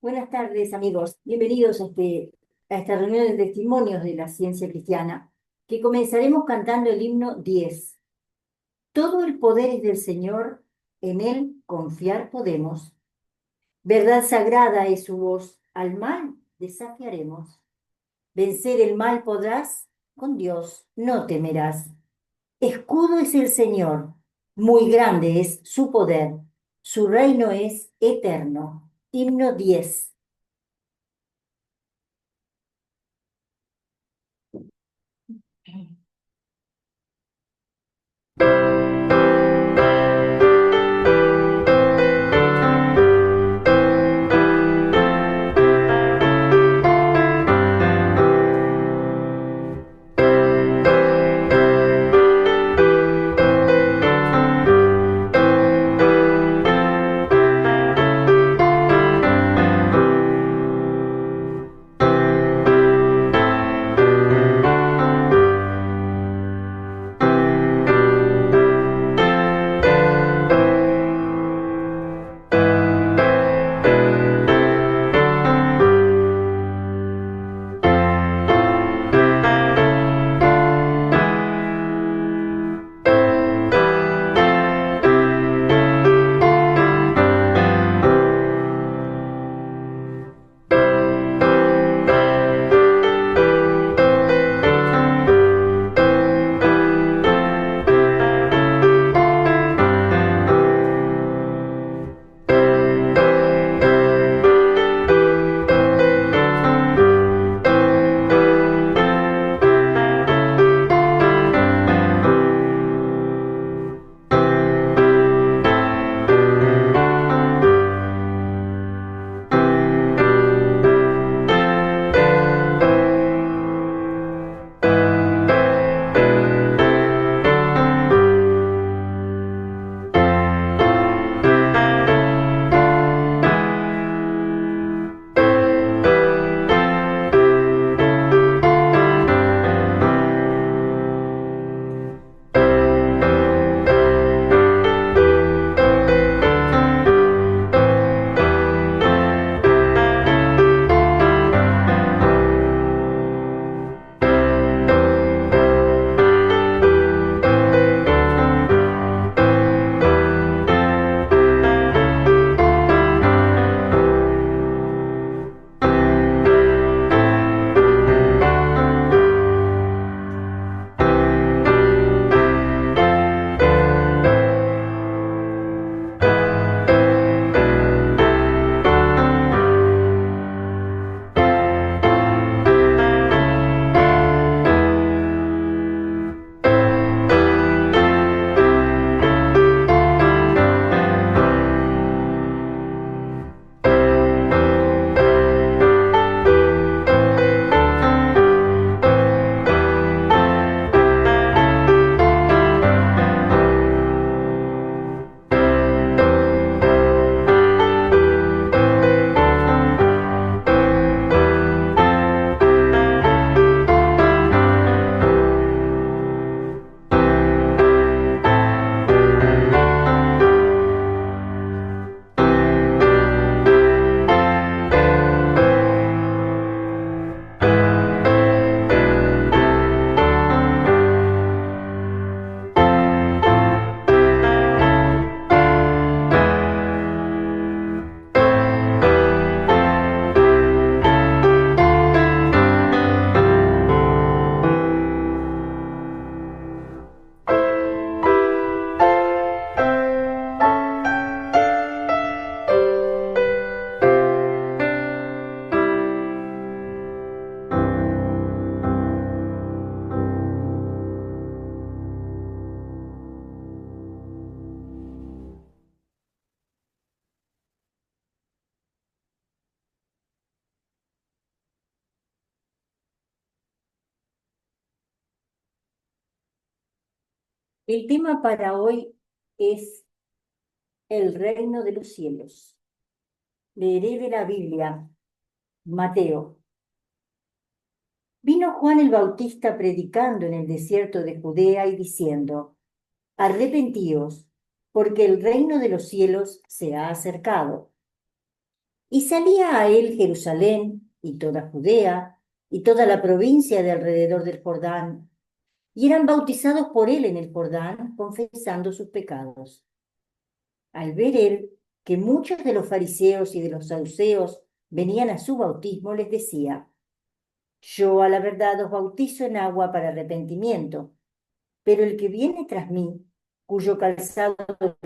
Buenas tardes, amigos. Bienvenidos a esta reunión de testimonios de la ciencia cristiana, que comenzaremos cantando el himno 10. Todo el poder es del Señor, en Él confiar podemos. Verdad sagrada es su voz, al mal desafiaremos. Vencer el mal podrás, con Dios no temerás. Escudo es el Señor, muy grande es su poder, su reino es eterno. Himno 10. El tema para hoy es el reino de los cielos. Leeré de la Biblia, Mateo. Vino Juan el Bautista predicando en el desierto de Judea y diciendo: Arrepentíos, porque el reino de los cielos se ha acercado. Y salía a él Jerusalén y toda Judea y toda la provincia de alrededor del Jordán, y eran bautizados por él en el Jordán, confesando sus pecados. Al ver él que muchos de los fariseos y de los saduceos venían a su bautismo, les decía: yo a la verdad os bautizo en agua para arrepentimiento, pero el que viene tras mí, cuyo calzado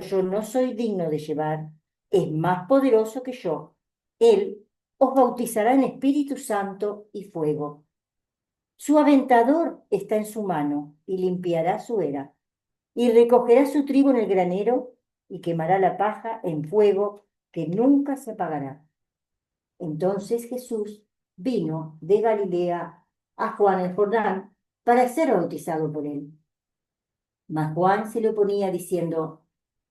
yo no soy digno de llevar, es más poderoso que yo. Él os bautizará en Espíritu Santo y fuego. Su aventador está en su mano y limpiará su era, y recogerá su trigo en el granero y quemará la paja en fuego que nunca se apagará. Entonces Jesús vino de Galilea a Juan el Jordán para ser bautizado por él. Mas Juan se le oponía diciendo: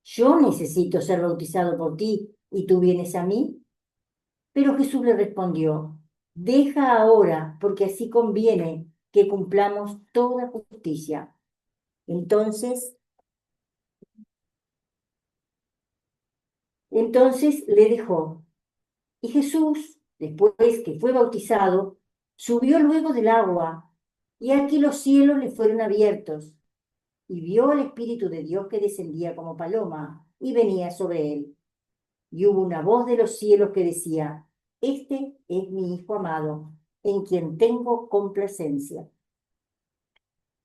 yo necesito ser bautizado por ti y tú vienes a mí. Pero Jesús le respondió: deja ahora, porque así conviene que cumplamos toda justicia. Entonces, entonces le dejó. Y Jesús, después que fue bautizado, subió luego del agua, y aquí los cielos le fueron abiertos, y vio al Espíritu de Dios que descendía como paloma y venía sobre él. Y hubo una voz de los cielos que decía: este es mi Hijo amado, en quien tengo complacencia.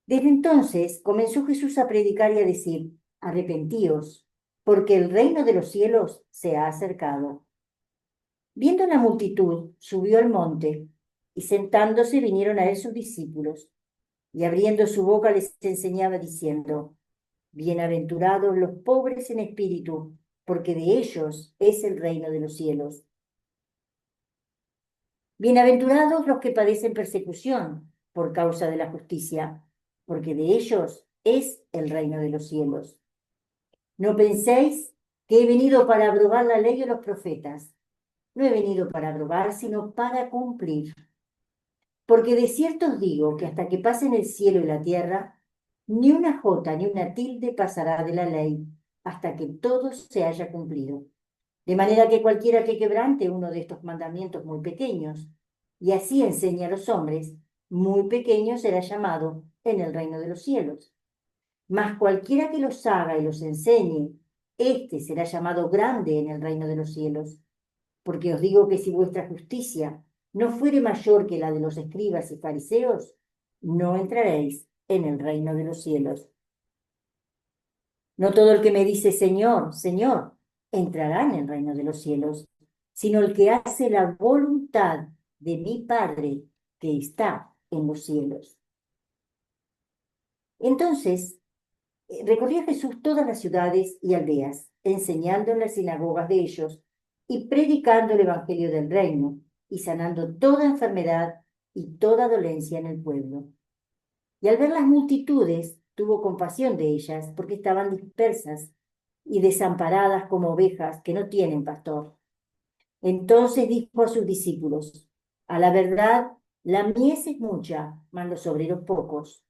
Desde entonces comenzó Jesús a predicar y a decir: arrepentíos, porque el reino de los cielos se ha acercado. Viendo la multitud, subió al monte, y sentándose vinieron a él sus discípulos, y abriendo su boca les enseñaba diciendo: bienaventurados los pobres en espíritu, porque de ellos es el reino de los cielos. Bienaventurados los que padecen persecución por causa de la justicia, porque de ellos es el reino de los cielos. No penséis que he venido para abrogar la ley o los profetas. No he venido para abrogar, sino para cumplir. Porque de cierto os digo que hasta que pasen el cielo y la tierra, ni una jota ni una tilde pasará de la ley, hasta que todo se haya cumplido. De manera que cualquiera que quebrante uno de estos mandamientos muy pequeños, y así enseña a los hombres, muy pequeño será llamado en el reino de los cielos. Mas cualquiera que los haga y los enseñe, éste será llamado grande en el reino de los cielos. Porque os digo que si vuestra justicia no fuere mayor que la de los escribas y fariseos, no entraréis en el reino de los cielos. No todo el que me dice Señor, Señor, entrará en el reino de los cielos, sino el que hace la voluntad de mi Padre que está en los cielos. Entonces, recorría Jesús todas las ciudades y aldeas, enseñando en las sinagogas de ellos y predicando el evangelio del reino y sanando toda enfermedad y toda dolencia en el pueblo. Y al ver las multitudes, tuvo compasión de ellas, porque estaban dispersas y desamparadas como ovejas que no tienen pastor. Entonces dijo a sus discípulos: a la verdad, la mies es mucha, mas los obreros pocos.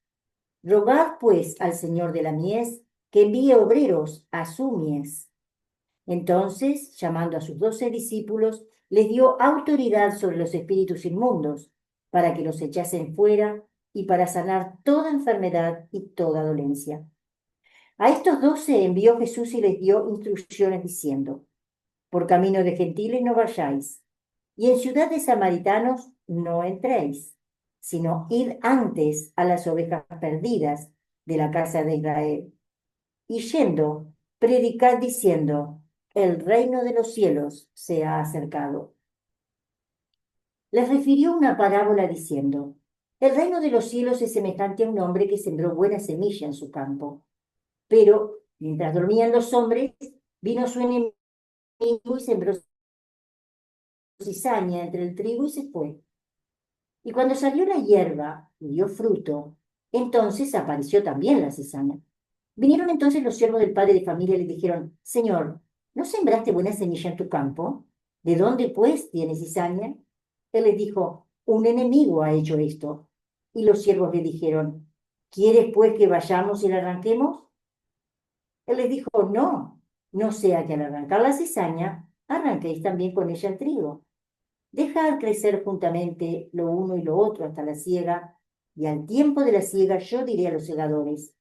Rogad pues al Señor de la mies que envíe obreros a su mies. Entonces, llamando a sus 12 discípulos, les dio autoridad sobre los espíritus inmundos, para que los echasen fuera y para sanar toda enfermedad y toda dolencia. A estos 12 envió Jesús y les dio instrucciones diciendo: por camino de gentiles no vayáis, y en ciudad de samaritanos no entréis, sino id antes a las ovejas perdidas de la casa de Israel. Y yendo, predicad diciendo: el reino de los cielos se ha acercado. Les refirió una parábola diciendo: el reino de los cielos es semejante a un hombre que sembró buena semilla en su campo. Pero, mientras dormían los hombres, vino su enemigo y sembró cizaña entre el trigo y se fue. Y cuando salió la hierba y dio fruto, entonces apareció también la cizaña. Vinieron entonces los siervos del padre de familia y le dijeron: Señor, ¿no sembraste buena semilla en tu campo? ¿De dónde, pues, tienes cizaña? Él les dijo: un enemigo ha hecho esto. Y los siervos le dijeron: ¿quieres, pues, que vayamos y la arranquemos? Él les dijo: no, no sea que al arrancar la cizaña arranquéis también con ella el trigo. Dejad crecer juntamente lo uno y lo otro hasta la siega, y al tiempo de la siega yo diré a los segadores,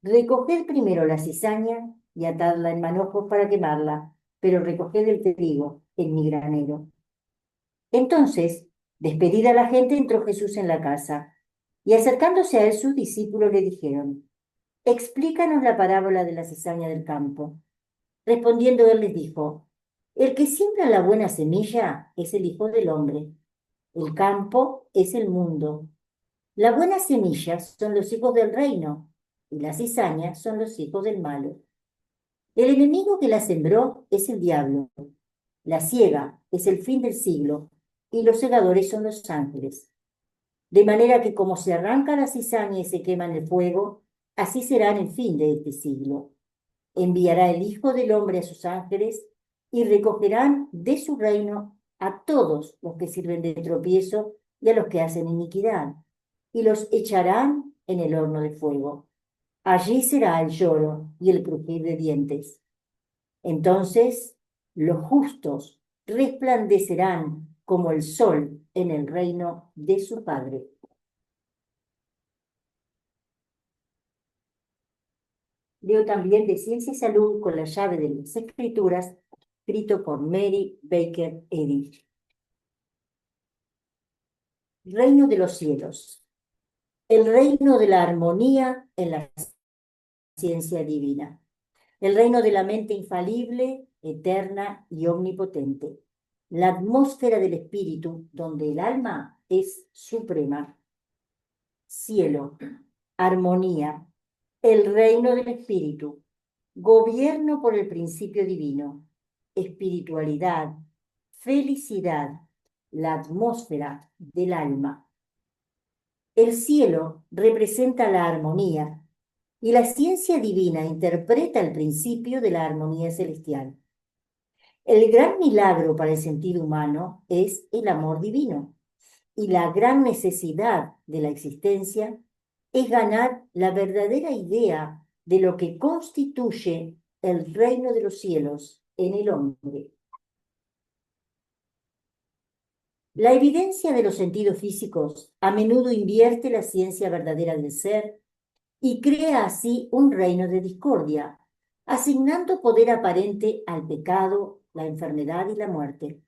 recoged primero la cizaña y atadla en manojos para quemarla, pero recoged el trigo en mi granero. Entonces, despedida la gente, entró Jesús en la casa, y acercándose a él sus discípulos le dijeron, explícanos la parábola de la cizaña del campo. Respondiendo él les dijo, el que siembra la buena semilla es el Hijo del Hombre. El campo es el mundo. Las buenas semillas son los hijos del reino y las cizañas son los hijos del malo. El enemigo que la sembró es el diablo. La siega es el fin del siglo y los segadores son los ángeles. De manera que como se arranca la cizaña y se quema en el fuego, así será en el fin de este siglo. Enviará el Hijo del Hombre a sus ángeles y recogerán de su reino a todos los que sirven de tropiezo y a los que hacen iniquidad, y los echarán en el horno de fuego. Allí será el lloro y el crujir de dientes. Entonces los justos resplandecerán como el sol en el reino de su Padre. Leo también de Ciencia y Salud con la llave de las Escrituras, escrito por Mary Baker Eddy. Reino de los cielos. El reino de la armonía en la ciencia divina. El reino de la mente infalible, eterna y omnipotente. La atmósfera del espíritu, donde el alma es suprema. Cielo, armonía, el reino del espíritu, gobierno por el principio divino, espiritualidad, felicidad, la atmósfera del alma. El cielo representa la armonía y la ciencia divina interpreta el principio de la armonía celestial. El gran milagro para el sentido humano es el amor divino y la gran necesidad de la existencia es ganar la verdadera idea de lo que constituye el reino de los cielos en el hombre. La evidencia de los sentidos físicos a menudo invierte la ciencia verdadera del ser y crea así un reino de discordia, asignando poder aparente al pecado, la enfermedad y la muerte.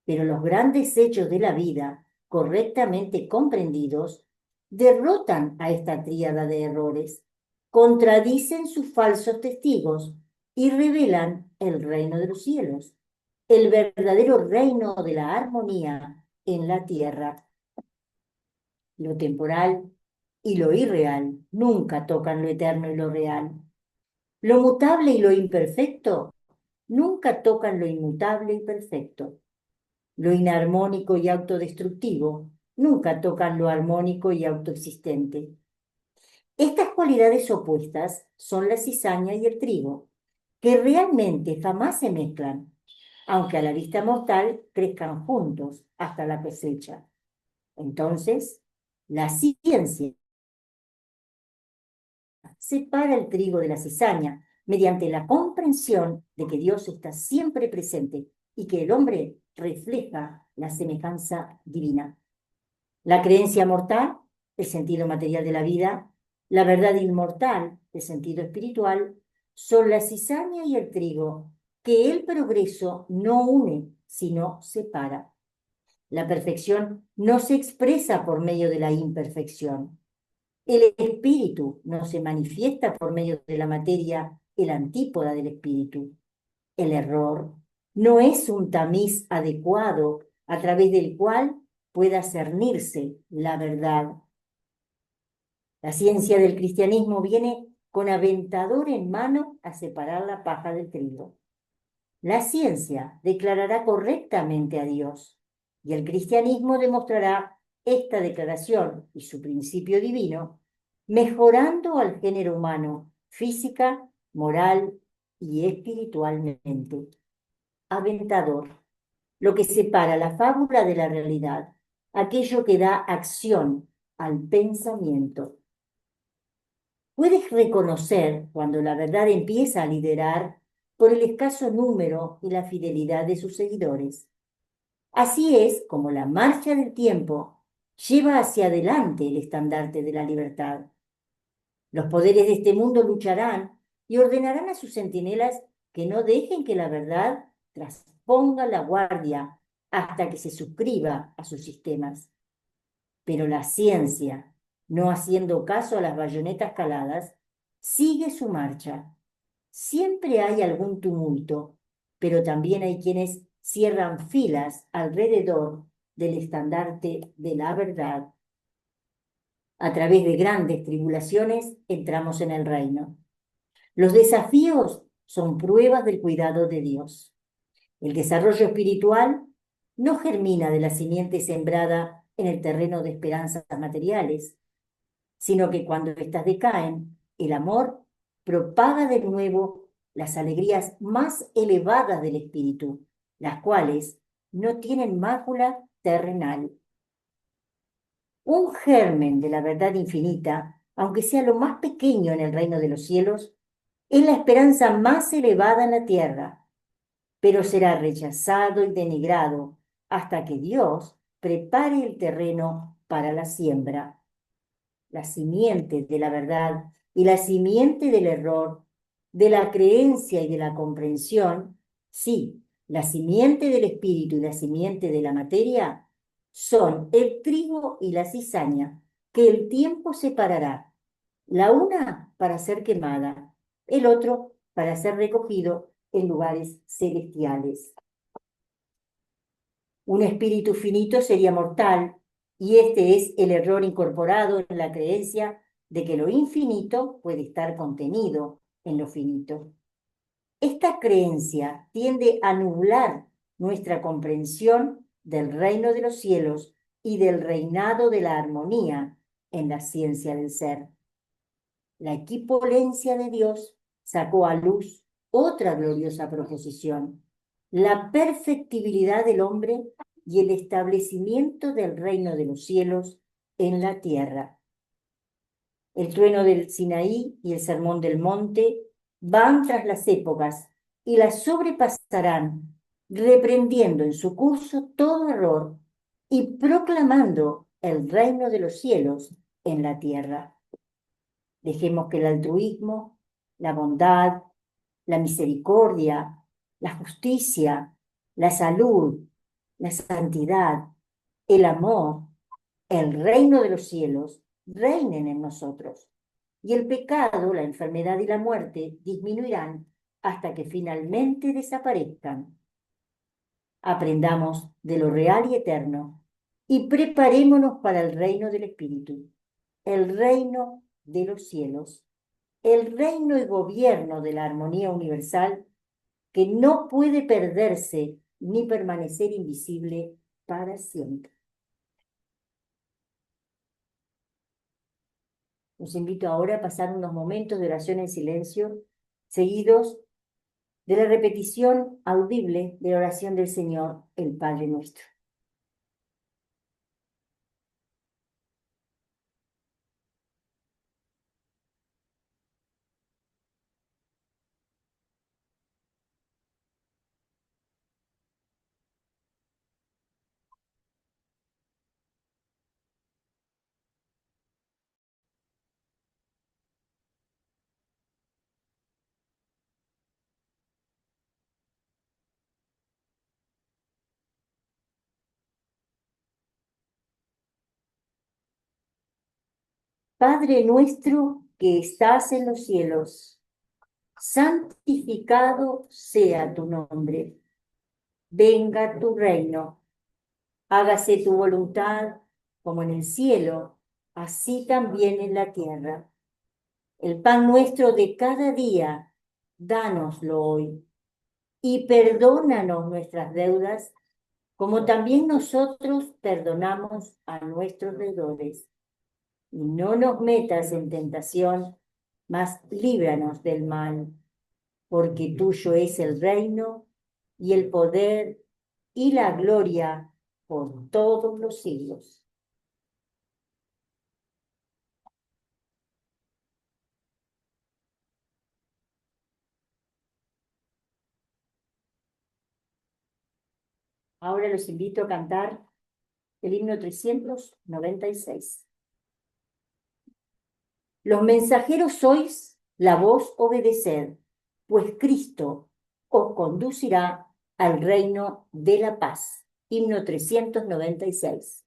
Pero los grandes hechos de la vida, correctamente comprendidos, derrotan a esta tríada de errores, contradicen sus falsos testigos y revelan el reino de los cielos, el verdadero reino de la armonía en la tierra. Lo temporal y lo irreal nunca tocan lo eterno y lo real. Lo mutable y lo imperfecto nunca tocan lo inmutable y perfecto. Lo inarmónico y autodestructivo nunca tocan lo armónico y autoexistente. Estas cualidades opuestas son la cizaña y el trigo, que realmente jamás se mezclan, aunque a la vista mortal crezcan juntos hasta la cosecha. Entonces, la ciencia separa el trigo de la cizaña mediante la comprensión de que Dios está siempre presente y que el hombre refleja la semejanza divina. La creencia mortal, el sentido material de la vida, la verdad inmortal, el sentido espiritual, son la cizaña y el trigo, que el progreso no une, sino separa. La perfección no se expresa por medio de la imperfección. El espíritu no se manifiesta por medio de la materia, el antípoda del espíritu. El error no es un tamiz adecuado a través del cual pueda cernirse la verdad. La ciencia del cristianismo viene con aventador en mano a separar la paja del trigo. La ciencia declarará correctamente a Dios y el cristianismo demostrará esta declaración y su principio divino, mejorando al género humano física, moral y espiritualmente. Aventador, lo que separa la fábula de la realidad, aquello que da acción al pensamiento. Puedes reconocer cuando la verdad empieza a liderar por el escaso número y la fidelidad de sus seguidores. Así es como la marcha del tiempo lleva hacia adelante el estandarte de la libertad. Los poderes de este mundo lucharán y ordenarán a sus centinelas que no dejen que la verdad trasponga la guardia hasta que se suscriba a sus sistemas. Pero la ciencia, no haciendo caso a las bayonetas caladas, sigue su marcha. Siempre hay algún tumulto, pero también hay quienes cierran filas alrededor del estandarte de la verdad. A través de grandes tribulaciones entramos en el reino. Los desafíos son pruebas del cuidado de Dios. El desarrollo espiritual no germina de la simiente sembrada en el terreno de esperanzas materiales, sino que cuando éstas decaen, el amor propaga de nuevo las alegrías más elevadas del espíritu, las cuales no tienen mácula terrenal. Un germen de la verdad infinita, aunque sea lo más pequeño en el reino de los cielos, es la esperanza más elevada en la tierra, pero será rechazado y denigrado hasta que Dios prepare el terreno para la siembra. La simiente de la verdad y la simiente del error, de la creencia y de la comprensión, sí, la simiente del espíritu y la simiente de la materia, son el trigo y la cizaña, que el tiempo separará, la una para ser quemada, el otro para ser recogido en lugares celestiales. Un espíritu finito sería mortal, y este es el error incorporado en la creencia de que lo infinito puede estar contenido en lo finito. Esta creencia tiende a nublar nuestra comprensión del reino de los cielos y del reinado de la armonía en la ciencia del ser. La equipolencia de Dios sacó a luz otra gloriosa proposición: la perfectibilidad del hombre y el establecimiento del reino de los cielos en la tierra. El trueno del Sinaí y el sermón del monte van tras las épocas y las sobrepasarán, reprendiendo en su curso todo error y proclamando el reino de los cielos en la tierra. Dejemos que el altruismo, la bondad, la misericordia, la justicia, la salud, la santidad, el amor, el reino de los cielos reinen en nosotros. Y el pecado, la enfermedad y la muerte disminuirán hasta que finalmente desaparezcan. Aprendamos de lo real y eterno y preparémonos para el reino del Espíritu, el reino de los cielos, el reino y gobierno de la armonía universal que no puede perderse ni permanecer invisible para siempre. Os invito ahora a pasar unos momentos de oración en silencio, seguidos de la repetición audible de la oración del Señor, el Padre nuestro. Padre nuestro que estás en los cielos, santificado sea tu nombre. Venga tu reino. Hágase tu voluntad como en el cielo, así también en la tierra. El pan nuestro de cada día, dánoslo hoy. Y perdónanos nuestras deudas, como también nosotros perdonamos a nuestros deudores. Y no nos metas en tentación, mas líbranos del mal, porque tuyo es el reino y el poder y la gloria por todos los siglos. Ahora los invito a cantar el himno 396. Los mensajeros sois, la voz obedeced, pues Cristo os conducirá al reino de la paz. Himno 396.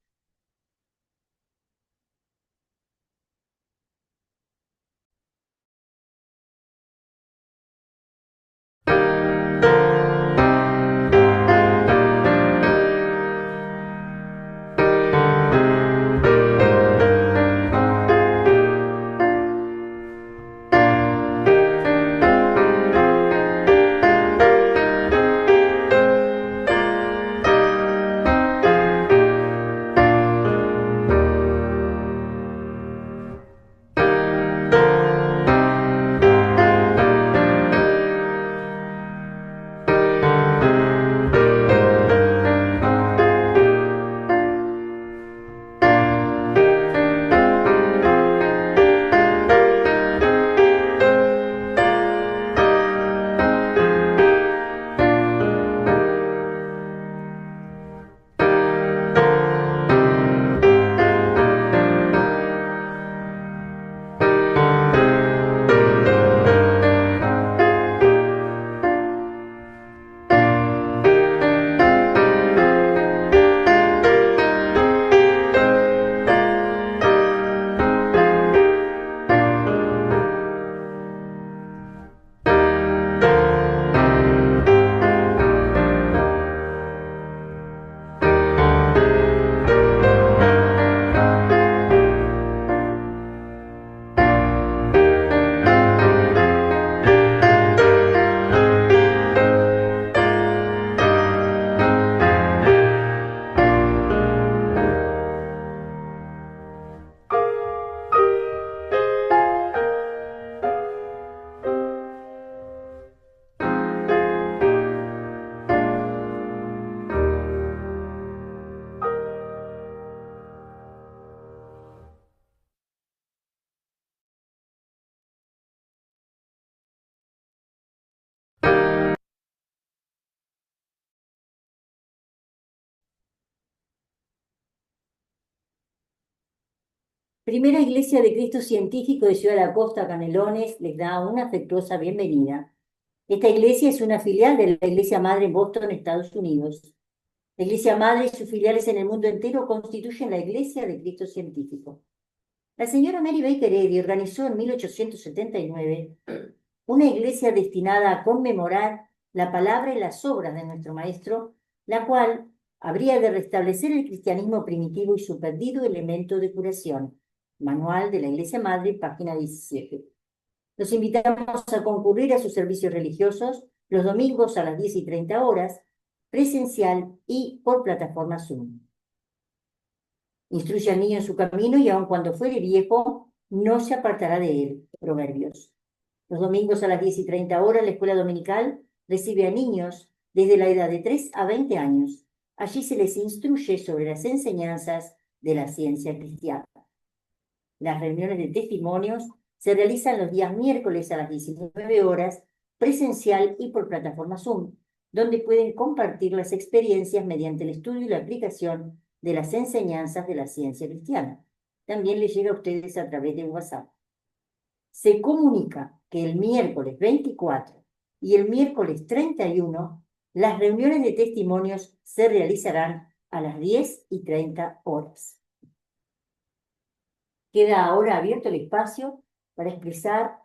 Primera Iglesia de Cristo Científico de Ciudad de la Costa, Canelones, les da una afectuosa bienvenida. Esta iglesia es una filial de la Iglesia Madre en Boston, Estados Unidos. La Iglesia Madre y sus filiales en el mundo entero constituyen la Iglesia de Cristo Científico. La señora Mary Baker Eddy organizó en 1879 una iglesia destinada a conmemorar la palabra y las obras de nuestro Maestro, la cual habría de restablecer el cristianismo primitivo y su perdido elemento de curación. Manual de la Iglesia Madre, página 17. Los invitamos a concurrir a sus servicios religiosos los domingos a las 10:30 presencial y por plataforma Zoom. Instruye al niño en su camino y aun cuando fuere viejo, no se apartará de él. Proverbios. Los domingos a las 10:30 la escuela dominical recibe a niños desde la edad de 3 a 20 años. Allí se les instruye sobre las enseñanzas de la ciencia cristiana. Las reuniones de testimonios se realizan los días miércoles a las 19 presencial y por plataforma Zoom, donde pueden compartir las experiencias mediante el estudio y la aplicación de las enseñanzas de la ciencia cristiana. También les llega a ustedes a través de WhatsApp. Se comunica que el miércoles 24 y el miércoles 31 las reuniones de testimonios se realizarán a las 10:30. Queda ahora abierto el espacio para expresar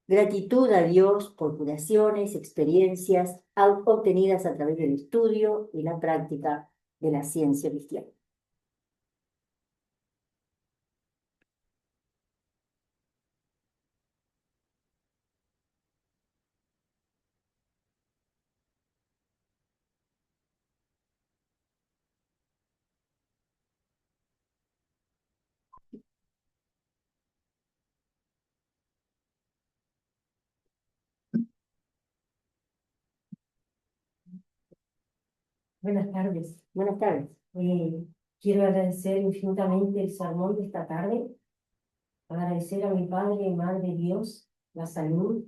gratitud a Dios por curaciones, experiencias obtenidas a través del estudio y la práctica de la ciencia cristiana. Buenas tardes. Buenas tardes. Quiero agradecer infinitamente el sermón de esta tarde, agradecer a mi Padre y Madre Dios la salud,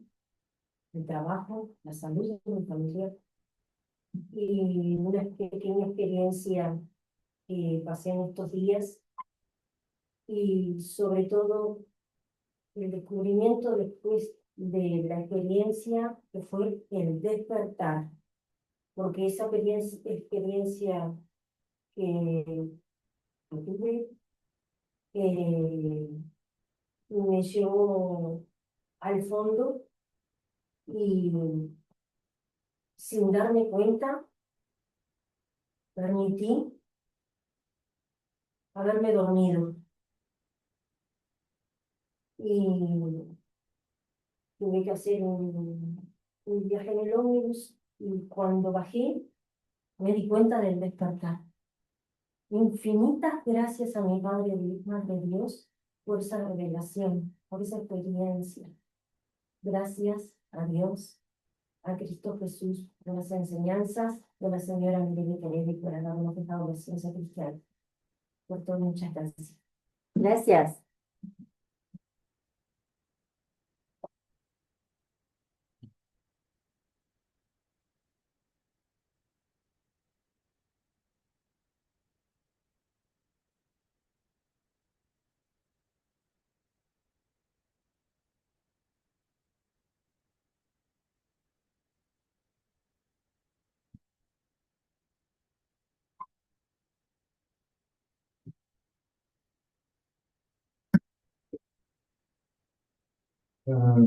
el trabajo, la salud de mi familia, y una pequeña experiencia que pasé en estos días y sobre todo el descubrimiento después de la experiencia que fue el despertar, porque esa experiencia que tuve eh, me llevó al fondo y sin darme cuenta permití haberme dormido y tuve que hacer un viaje en el ómnibus y cuando bajé me di cuenta del despertar. Infinitas gracias a mi Madre Dios por esa revelación, por esa experiencia. Gracias a Dios, a Cristo Jesús, por las enseñanzas de la señora Mireille Kelly, por habernos dejado la ciencia cristiana. Por todo, muchas gracias. Gracias.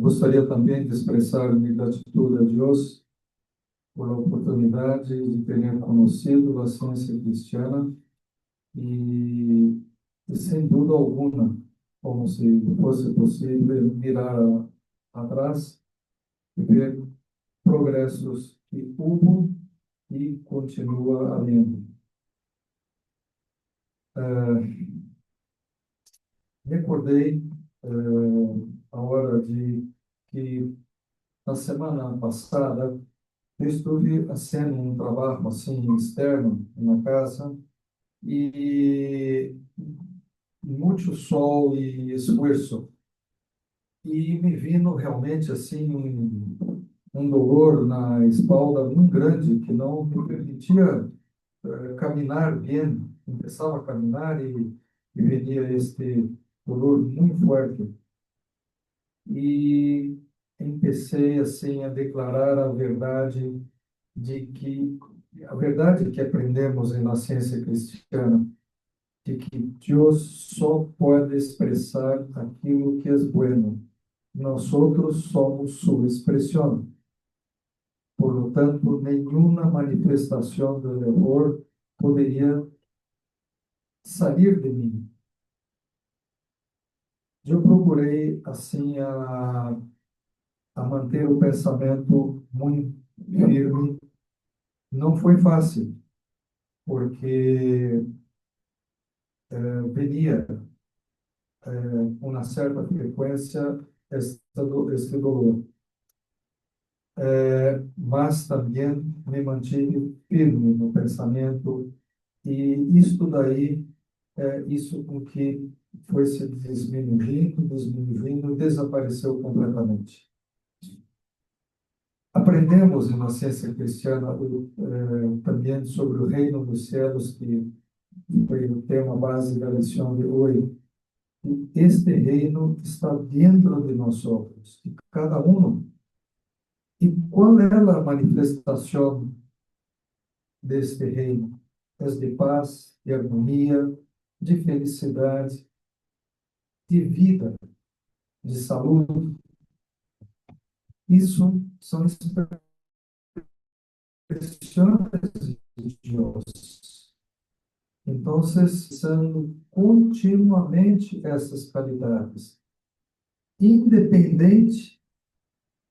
Gostaria também de expressar minha gratidão a Deus por a oportunidade de ter conhecido a ciência cristiana e sem dúvida alguma, como se fosse possível mirar atrás e ver progressos que houve e continua havendo. Recordei a hora de que na semana passada eu estive fazendo um trabalho assim externo na casa e muito sol e esforço e me vindo realmente assim um dolor na espalda muito grande que não me permitia caminhar bem. Começava a caminhar e venia este dolor muito forte e comecei assim a declarar a verdade de que a verdade que aprendemos na ciência cristiana, de que Deus só pode expressar aquilo que é bueno. Nós outros somos sua expressão. Por lo tanto, nenhuma manifestação do amor poderia sair de mim. Eu procurei assim a manter o pensamento muito firme. Não foi fácil, porque venia uma certa frequência este dolor. Mas também me mantive firme no pensamento e isto daí, isso com que foi se diminuindo, desapareceu completamente. Aprendemos na ciência cristiana também sobre o reino dos céus, que foi o tema base da lição de hoje. E este reino está dentro de nós outros, de cada um. E qual é a manifestação deste reino? É de paz, de harmonia, de felicidade, de vida, de saúde. Isso são expressões de Deus. Então, sendo continuamente essas qualidades, independente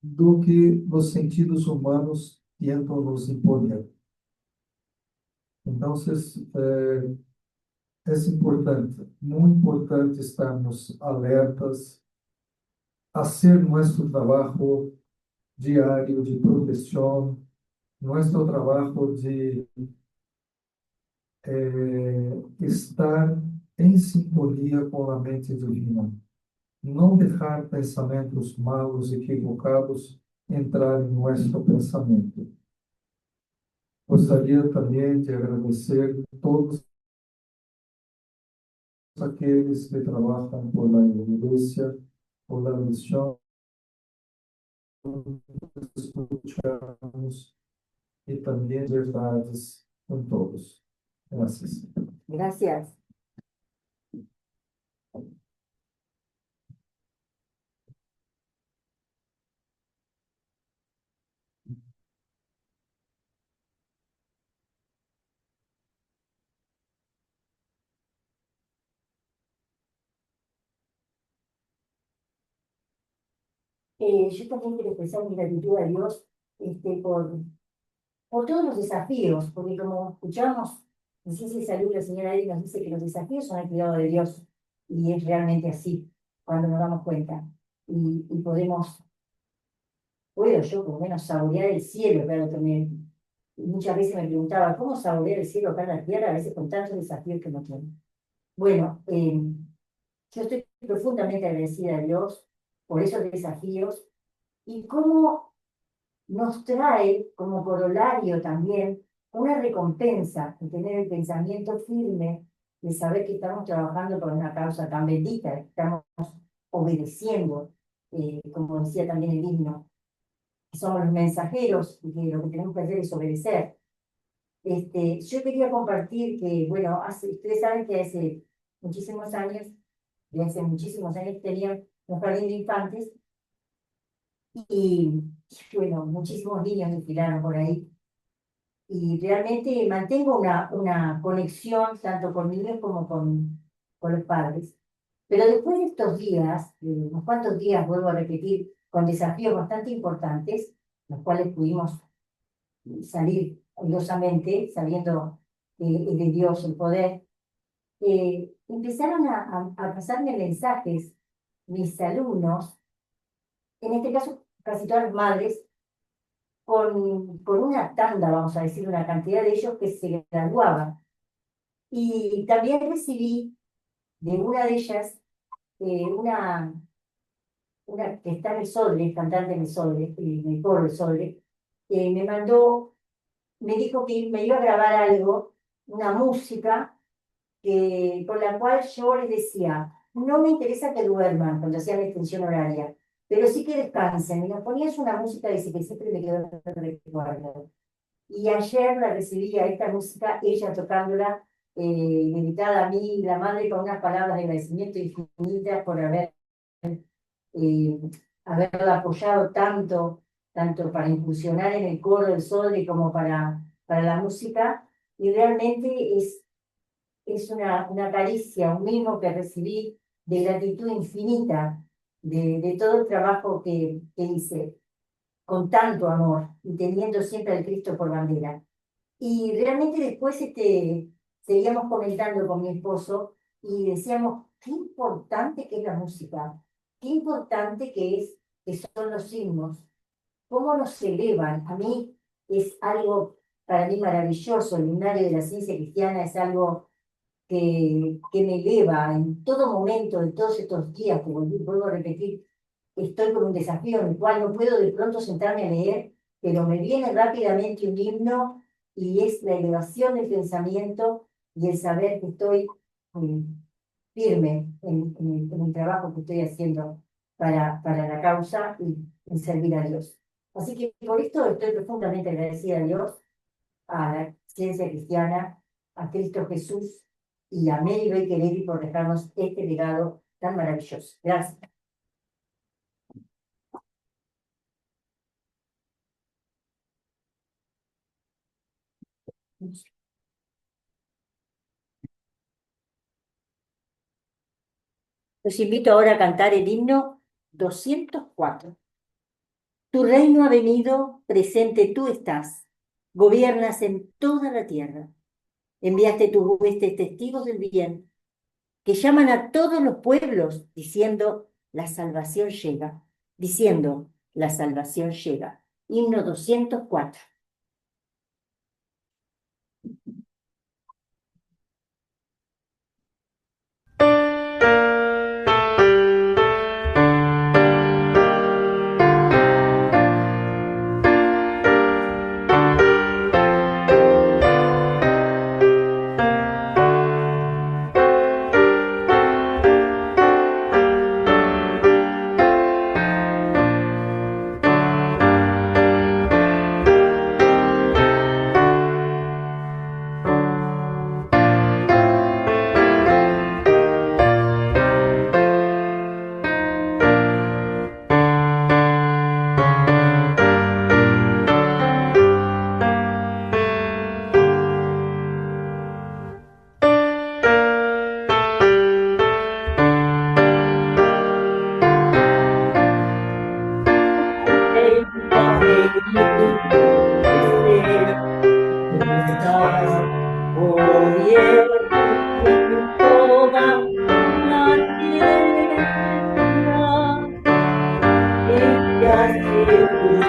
do que os sentidos humanos tentam nos imponer. Então, é importante, muito importante estarmos alertas a ser nosso trabalho diário de proteção, nosso trabalho de estar em sintonia com a mente divina. Não deixar pensamentos maus, equivocados, entrar em nosso pensamento. Gostaria também de agradecer a todos aqueles que trabalham por la igreja, por la missão que escutamos e também verdades com todos. Graças. Gracias. Yo también quiero expresar mi gratitud a Dios por todos los desafíos, porque como escuchamos en Ciencia y Salud, la señora Edith nos dice que los desafíos son el cuidado de Dios, y es realmente así, cuando nos damos cuenta. Y puedo yo por lo menos saborear el cielo, claro, también. Muchas veces me preguntaba, ¿cómo saborear el cielo acá en la tierra? A veces con tantos desafíos que no tiene. Bueno, yo estoy profundamente agradecida a Dios por esos desafíos y cómo nos trae como corolario también una recompensa de tener el pensamiento firme, de saber que estamos trabajando por una causa tan bendita, que estamos obedeciendo, como decía también el himno, que somos los mensajeros y que lo que tenemos que hacer es obedecer. Yo quería compartir que, bueno, ustedes saben que hace muchísimos años, tenía un jardín de infantes y, bueno, muchísimos niños desfilaron por ahí. Y realmente mantengo una conexión tanto con niños como con los padres. Pero después de estos días, unos cuantos días, vuelvo a repetir, con desafíos bastante importantes, los cuales pudimos salir airosamente, sabiendo de Dios el poder, empezaron a pasarme mensajes mis alumnos, en este caso casi todas las madres, con una tanda, vamos a decir, una cantidad de ellos que se graduaban. Y también recibí de una de ellas, una que está en el Sodre, cantante en el Sodre, en el coro del Sodre, me dijo que me iba a grabar algo, una música, con la cual yo les decía, no me interesa que duerman cuando hacían la extensión horaria, pero sí que descansen. Y nos ponías una música, dice, que siempre me quedó en el recuerdo. Y ayer la recibí a esta música, ella tocándola, dedicada a mí, la madre, con unas palabras de agradecimiento infinitas por eh, haberla apoyado tanto para incursionar en el coro del Sodre como para la música. Y realmente es una caricia, un mimo que recibí de gratitud infinita de todo el trabajo que hice con tanto amor y teniendo siempre al Cristo por bandera. Y realmente después seguíamos comentando con mi esposo y decíamos, qué importante que es la música, qué importante que son los himnos, cómo nos elevan. A mí es algo, para mí, maravilloso. El himnario de la ciencia cristiana es algo que me eleva en todo momento, en todos estos días, que vuelvo a repetir, estoy con un desafío en el cual no puedo de pronto sentarme a leer, pero me viene rápidamente un himno y es la elevación del pensamiento y el saber que estoy firme en el trabajo que estoy haciendo para la causa y en servir a Dios. Así que por esto estoy profundamente agradecida a Dios, a la ciencia cristiana, a Cristo Jesús y a Mary Baker Eddy por dejarnos este legado tan maravilloso. Gracias. Los invito ahora a cantar el himno 204. Tu reino ha venido, presente tú estás, gobiernas en toda la tierra. Enviaste tus huestes testigos del bien, que llaman a todos los pueblos, diciendo, la salvación llega, diciendo, la salvación llega. Himno 204. gobierna toda la tierra, ella se tus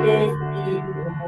testigos.